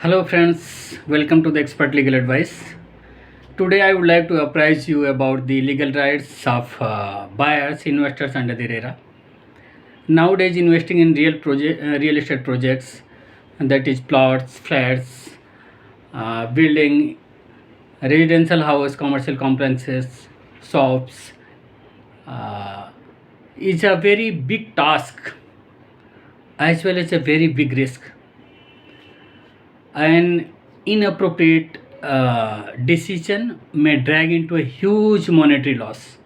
Hello friends, welcome to the Expert Legal Advice. Today I would like to apprise you about the legal rights of buyers, investors under the RERA. Nowadays investing in real estate projects, and that is plots, flats, building, residential house, commercial complexes, shops, uh, is a very big task as well as a very big risk. An inappropriate decision may drag into a huge monetary loss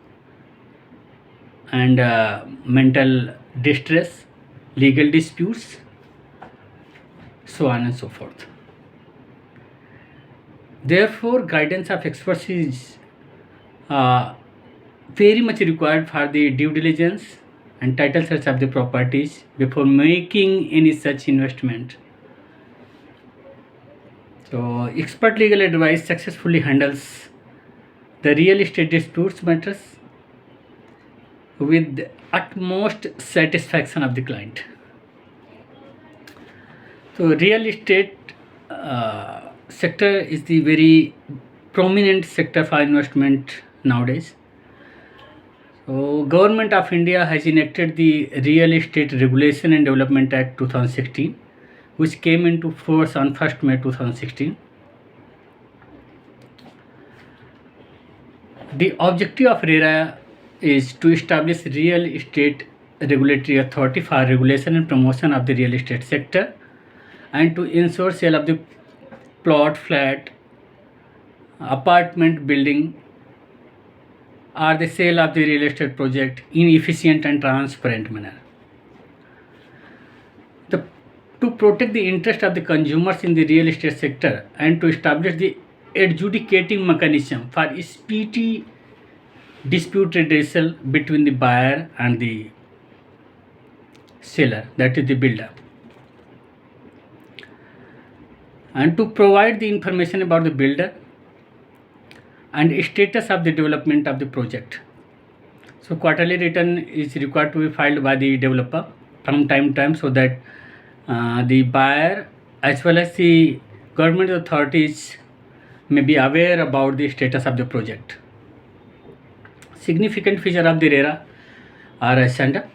and mental distress, legal disputes, so on and so forth. Therefore, guidance of experts is uh, very much required for the due diligence and title search of the properties before making any such investment. So, expert legal advice successfully handles the real estate disputes matters with utmost satisfaction of the client. So, real estate sector is the very prominent sector for investment nowadays. So, Government of India has enacted the Real Estate Regulation and Development Act 2016, which came into force on 1st May 2016. The objective of RERA is to establish real estate regulatory authority for regulation and promotion of the real estate sector and to ensure sale of the plot, flat, apartment building or the sale of the real estate project in efficient and transparent manner. To protect the interest of the consumers in the real estate sector and to establish the adjudicating mechanism for speedy dispute redressal between the buyer and the seller, that is the builder, and to provide the information about the builder and status of the development of the project. So quarterly return is required to be filed by the developer from time to time so that the buyer as well as the government authorities may be aware about the status of the project. Significant feature of the RERA are as under.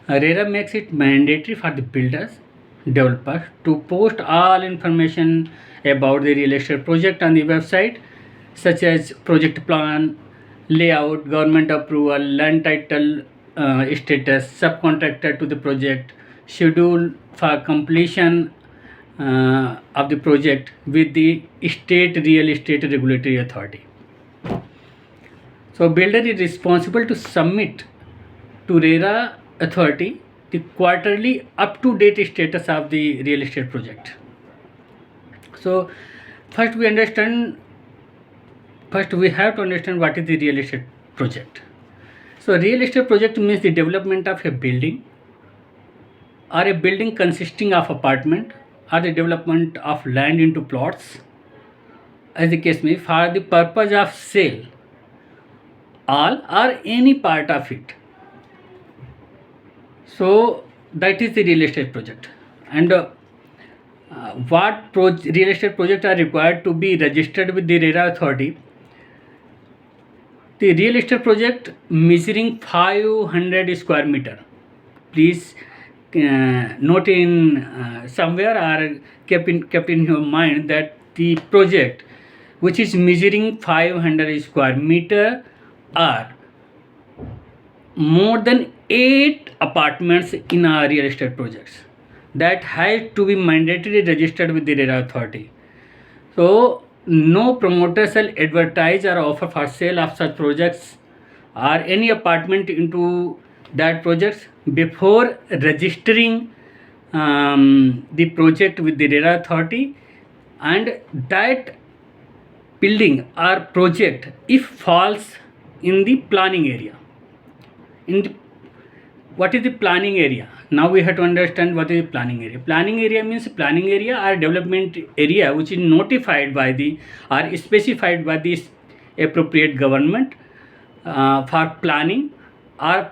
RERA makes it mandatory for the builders, developers to post all information about the real estate project on the website, such as project plan, layout, government approval, land title status, subcontractor to the project, schedule for completion of the project with the state real estate regulatory authority. So builder is responsible to submit to RERA authority the quarterly up to date status of the real estate project. So first we have to understand what is the real estate project. So real estate project means the development of a building or a building consisting of apartment or the development of land into plots, as the case may, for the purpose of sale, all or any part of it. So that is the real estate project. And real estate projects are required to be registered with the RERA authority. The real estate project measuring 500 square meter. Please note in somewhere or kept in your mind that the project which is measuring 500 square meter are more than 8 apartments in our real estate projects, that has to be mandatorily registered with the RERA authority. So no promoter shall advertise or offer for sale of such projects or any apartment into that projects before registering the project with the RERA authority, and that building or project if falls in the planning area. What is the planning area? Now we have to understand what is the planning area. Planning area means planning area or development area which is notified by the or specified by the appropriate government for planning or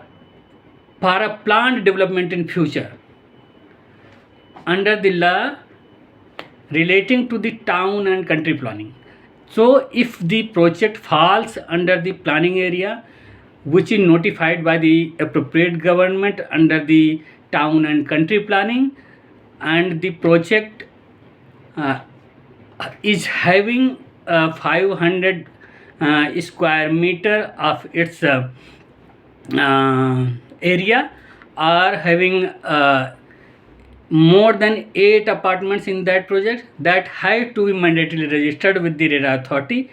for a planned development in future under the law relating to the town and country planning. So if the project falls under the planning area, which is notified by the appropriate government under the town and country planning, and the project uh, is having 500 square meter of its area, or having more than 8 apartments in that project, that have to be mandatorily registered with the RERA authority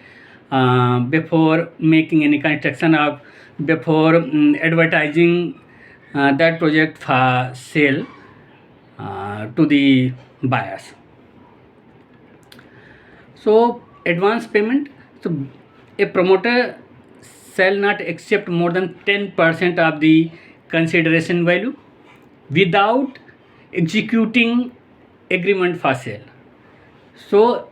before making any construction of, before advertising that project for sale to the buyers. So advance payment. So a promoter shall not accept more than 10% of the consideration value without executing agreement for sale. So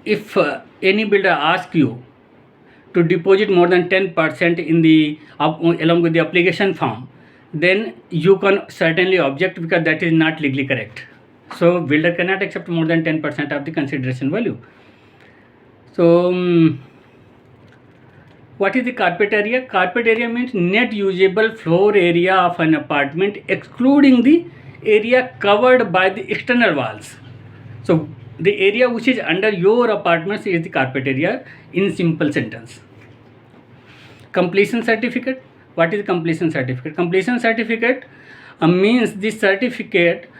if any builder asks you to deposit more than 10% in the along with the application form, then you can certainly object, because that is not legally correct. So builder cannot accept more than 10% of the consideration value. So what is the carpet area? Carpet area means net usable floor area of an apartment excluding the area covered by the external walls. So the area which is under your apartments is the carpet area, in simple sentence. Completion certificate. What is completion certificate? Completion certificate means the certificate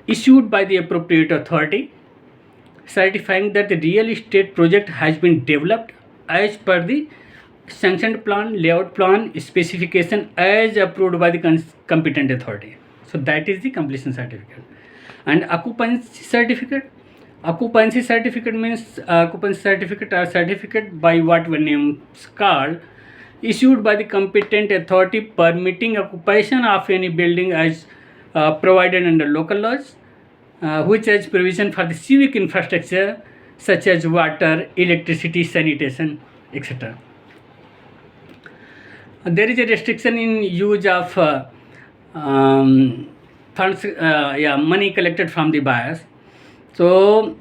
issued by the appropriate authority certifying that the real estate project has been developed as per the sanctioned plan, layout plan, specification as approved by the competent authority. So that is the completion certificate. And occupancy certificate. Occupancy certificate means occupancy certificate or certificate by what one name is called, issued by the competent authority permitting occupation of any building as provided under local laws, which has provision for the civic infrastructure such as water, electricity, sanitation, etc. There is a restriction in use of funds, money collected from the buyers. So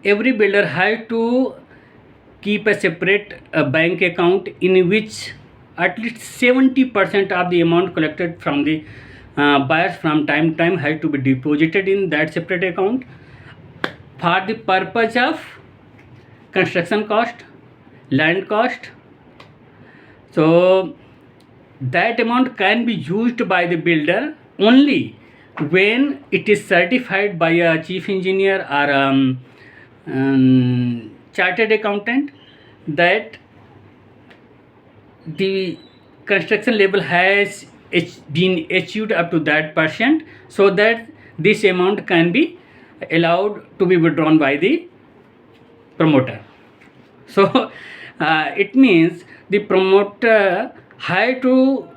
every builder has to keep a separate bank account in which at least 70% of the amount collected from the buyers from time to time has to be deposited in that separate account for the purpose of construction cost, land cost. So that amount can be used by the builder only when it is certified by a chief engineer or chartered accountant that the construction level has been achieved up to that percent, so that this amount can be allowed to be withdrawn by the promoter. So it means the promoter had to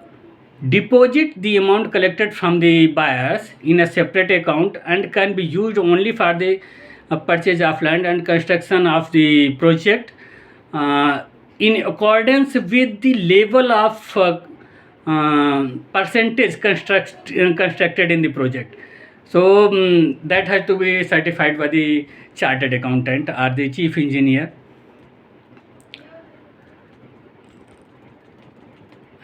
deposit the amount collected from the buyers in a separate account and can be used only for the purchase of land and construction of the project in accordance with the level of percentage constructed in the project. So that has to be certified by the chartered accountant or the chief engineer.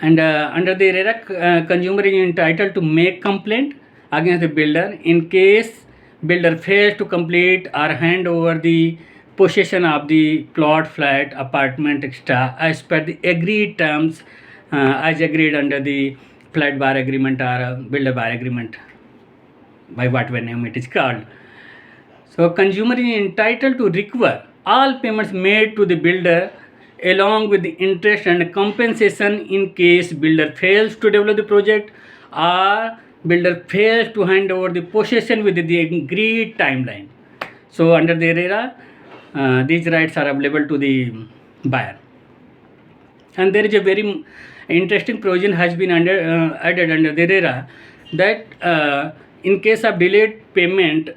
And under the RERA, consumer is entitled to make complaint against the builder in case builder fails to complete or hand over the possession of the plot, flat, apartment, etc. as per the agreed terms as agreed under the flat bar agreement or builder bar agreement, by whatever name it is called. So consumer is entitled to recover all payments made to the builder along with the interest and compensation in case builder fails to develop the project or builder fails to hand over the possession within the agreed timeline. So under the RERA, these rights are available to the buyer. And there is a very interesting provision has been added under the RERA that in case of delayed payment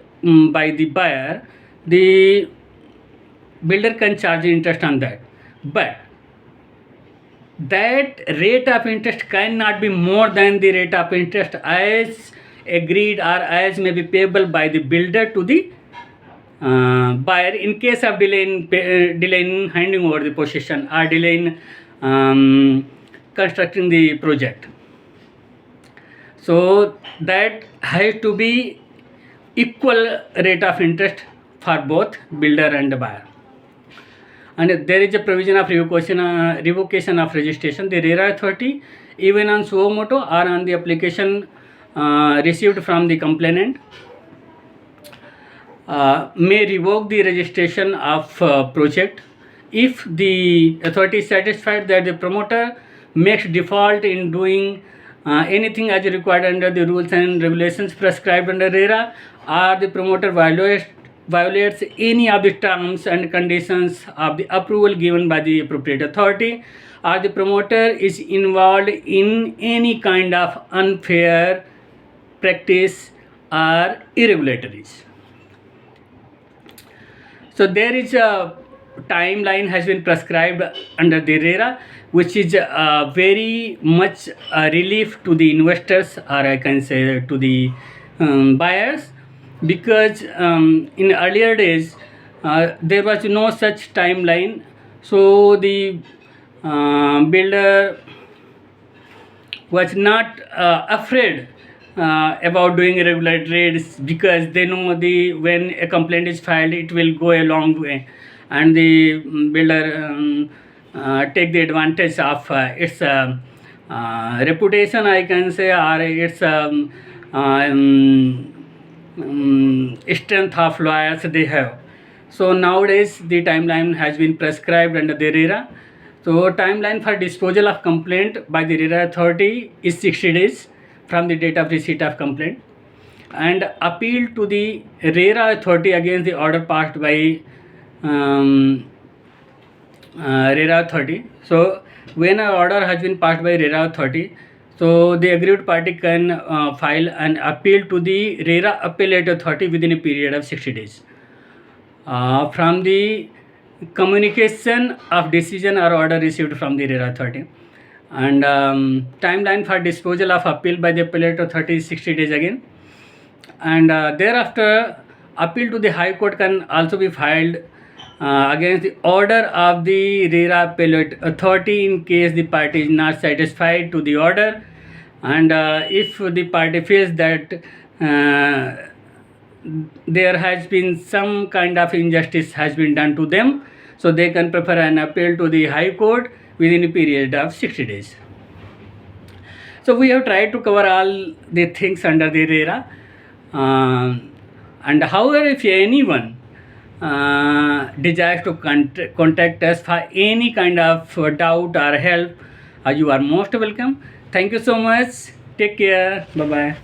by the buyer, the builder can charge interest on that, but that rate of interest cannot be more than the rate of interest as agreed or as may be payable by the builder to the buyer in case of delay in handing over the possession or delay in constructing the project. So that has to be equal rate of interest for both builder and the buyer. And there is a provision of revocation of registration. The RERA authority, even on suo motu or on the application received from the complainant, may revoke the registration of project if the authority is satisfied that the promoter makes default in doing anything as required under the rules and regulations prescribed under RERA, or the promoter violates any of the terms and conditions of the approval given by the appropriate authority, or the promoter is involved in any kind of unfair practice or irregularities. So there is a timeline has been prescribed under the RERA, which is very much relief to the investors, or I can say to the buyers, because in earlier days there was no such timeline. So the builder was not afraid about doing irregular trades, because they know when a complaint is filed, it will go a long way, and the builder take the advantage of its reputation, I can say, or its strength of lawyers they have. So nowadays the timeline has been prescribed under the RERA. So timeline for disposal of complaint by the RERA authority is 60 days from the date of receipt of complaint, and appeal to the RERA authority against the order passed by RERA authority. So when an order has been passed by RERA authority, so the aggrieved party can file an appeal to the RERA appellate authority within a period of 60 days from the communication of decision or order received from the RERA authority. And timeline for disposal of appeal by the appellate authority is 60 days again. And thereafter, appeal to the High Court can also be filed against the order of the RERA appellate authority in case the party is not satisfied to the order, and if the party feels that there has been some kind of injustice has been done to them, so they can prefer an appeal to the High Court within a period of 60 days. So we have tried to cover all the things under the RERA. And however, if anyone desires to contact us for any kind of doubt or help, you are most welcome. Thank you so much. Take care. Bye bye.